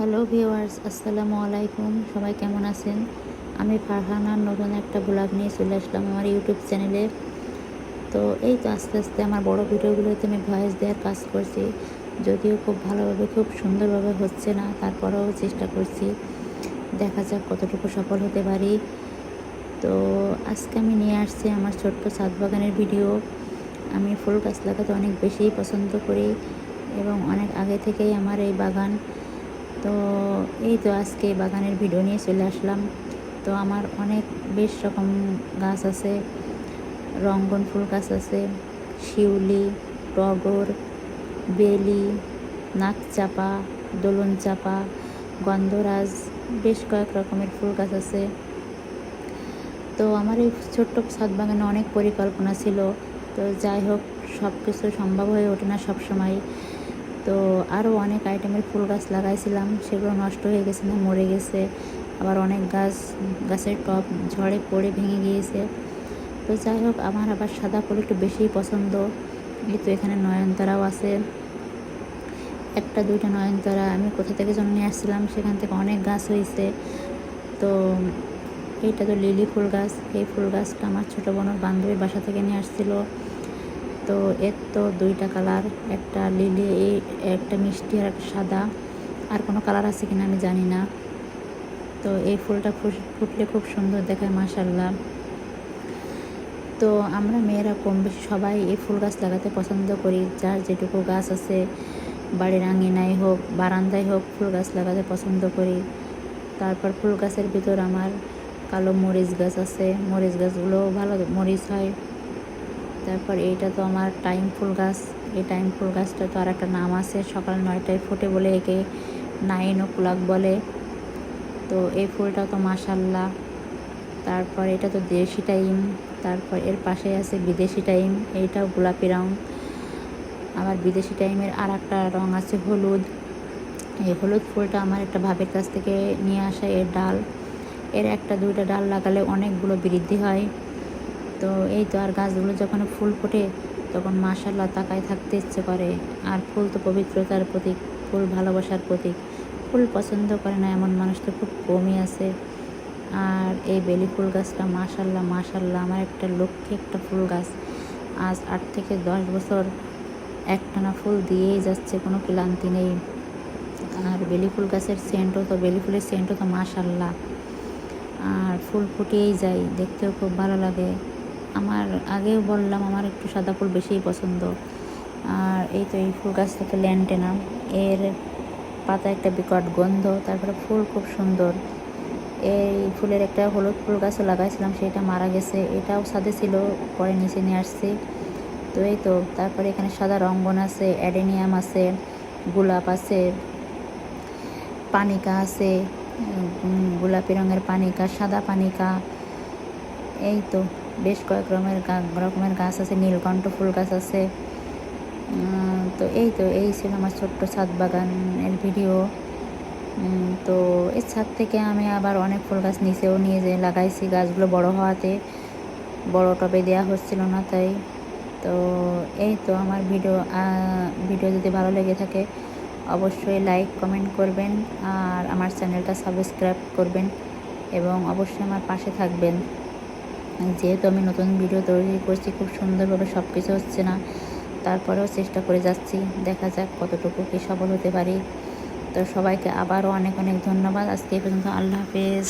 Hello viewers, আসসালামু আলাইকুম। সবাই কেমন আছেন? আমি ফারহানার নতুন একটা ব্লগ নিয়ে চলে আসলাম আমার ইউটিউব চ্যানেলে। তো এই তো আস্তে আস্তে আমার বড় ভিডিওগুলোতে আমি ভয়েস দেওয়ার কাজ করছি, যদিও খুব ভালোভাবে খুব সুন্দরভাবে হচ্ছে না, তারপরেও চেষ্টা করছি। দেখা যাক কতটুকু সফল হতে পারি। তো আজকে আমি নিয়ে আসছি আমার ছোট্ট ছাদ বাগানের ভিডিও। আমি ফুল গাছ লাগাতে অনেক বেশিই পছন্দ করি এবং অনেক আগে থেকেই আমার এই বাগান। তো এই তো আজকে বাগানের ভিডিও নিয়ে চলে আসলাম। তো আমার অনেক বেশ রকম গাছ আছে, রঙ্গন ফুল গাছ আছে, শিউলি, টগর, বেলি, নাকচাপা, দোলন চাপা, গন্ধরাজ, বেশ কয়েক রকমের ফুল গাছ আছে। তো আমার এই ছোট্ট ছাদ বাগানে অনেক পরিকল্পনা ছিল, তো যাই হোক সব কিছু সম্ভব হয়ে ওঠে না সবসময়। তো আরও অনেক আইটেমের ফুল গাছ লাগাইছিলাম, সেগুলো নষ্ট হয়ে গেছে না মরে গেছে। আবার অনেক গাছের টব ঝড়ে পড়ে ভেঙে গিয়েছে। তো যাই হোক আমার আবার সাদা ফুল একটু বেশিই পছন্দ। এই তো এখানে নয়নতারাও আছে, একটা দুইটা নয়নতারা আমি কোথা থেকে যেন নিয়ে আসছিলাম, সেখান থেকে অনেক গাছ হয়েছে। তো এইটা তো লিলি ফুল গাছ। এই ফুল গাছটা আমার ছোটো বোনের বান্ধবীর বাসা থেকে নিয়ে আসছিল। তো এর তো দুইটা কালার, একটা লিলি, একটা মিষ্টি আর একটা সাদা। আর কোনো কালার আছে কিনা আমি জানি না। তো এই ফুলটা ফুটলে খুব সুন্দর দেখায়, মাশাআল্লাহ। তো আমরা মেয়েরা কম বেশি সবাই এই ফুল গাছ লাগাতে পছন্দ করি। যার যেটুকু গাছ আছে, বাড়ির আঙিনায় হোক বারান্দায় হোক, ফুল গাছ লাগাতে পছন্দ করি। তারপর ফুল গাছের ভিতর আমার কালো মরিচ গাছ আছে, মরিচ গাছগুলোও ভালো মরিচ হয়। তারপর এইটা তো আমার টাইম ফুল গাছ। এই টাইম ফুল গাছটা তো আর একটা নাম আছে, সকাল 9টায় ফোটে বলে একে 9 o'clock বলে। তো এই ফুলটা তো মাশাআল্লাহ। তারপর এটা তো দেশি টাইম। তারপর এর পাশে আছে বিদেশি টাইম, এইটাও গোলাপি রং। আবার বিদেশি টাইমের আর একটা রং আছে হলুদ। এই হলুদ ফুলটা আমার একটা ভাবের কাছ থেকে নিয়ে আসা এর ডাল। এর একটা দুইটা ডাল লাগালে অনেকগুলো বৃদ্ধি হয়। তো এই তো আর গাছগুলো যখন ফুল ফোটে তখন মাশাআল্লাহ তাকায় থাকতে ইচ্ছে করে। আর ফুল তো পবিত্রতার প্রতীক, ফুল ভালোবাসার প্রতীক। ফুল পছন্দ করে না এমন মানুষ তো খুব কমই আছে। আর এই বেলি ফুল গাছটা মাশাআল্লাহ মাশাআল্লাহ আমার একটা লক্ষ্যে একটা ফুল গাছ। আজ 8 থেকে 10 বছর একটানা ফুল দিয়েই যাচ্ছে, কোনো ক্লান্তি নেই। আর বেলি ফুল গাছের বেলি ফুলের সেন্টও তো মাশাআল্লাহ। আর ফুল ফুটিয়েই যায়, দেখতেও খুব ভালো লাগে। আমার আগেও বললাম আমার একটু সাদা ফুল বেশিই পছন্দ। আর এই তো এই ফুল গাছটা তো ল্যান্টেনা। এর পাতা একটা বিকট গন্ধ, তারপরে ফুল খুব সুন্দর। এই ফুলের একটা হলুদ ফুল গাছও লাগাইছিলাম, সেটা মারা গেছে। এটাও ছাদে ছিল, পরে নিচে নিয়ে আসছি। তো এই তো তারপরে এখানে সাদা রঙ্গন আছে, অ্যাডেনিয়াম আছে, গোলাপ আছে, পানিকা আছে, গোলাপি রঙের পানিকা, সাদা পানিকা। এই তো বেশ কয়েক রকমের গাছ আছে, নীলকণ্ঠ ফুল গাছ আছে। তো এই ছিল আমার ছোট্ট ছাদ বাগানের ভিডিও। তো এই ছাদ থেকে আমি আবার অনেক ফুল গাছ নিচেও নিয়ে যেয়ে লাগাইছি। গাছগুলো বড় হওয়াতে বড় টবে দেওয়া হচ্ছিল না, তাই। তো এই তো আমার ভিডিও যদি ভালো লেগে থাকে অবশ্যই লাইক কমেন্ট করবেন, আর আমার চ্যানেলটা সাবস্ক্রাইব করবেন এবং অবশ্যই আমার পাশে থাকবেন। যেহেতু আমি নতুন ভিডিও তৈরি করছি, খুব সুন্দরভাবে সব কিছু হচ্ছে না, তারপরেও চেষ্টা করে যাচ্ছি। দেখা যাক কতটুকু কি সফল হতে পারি। তো সবাইকে আবারও অনেক অনেক ধন্যবাদ। আজকে এই পর্যন্ত, আল্লাহ হাফেজ।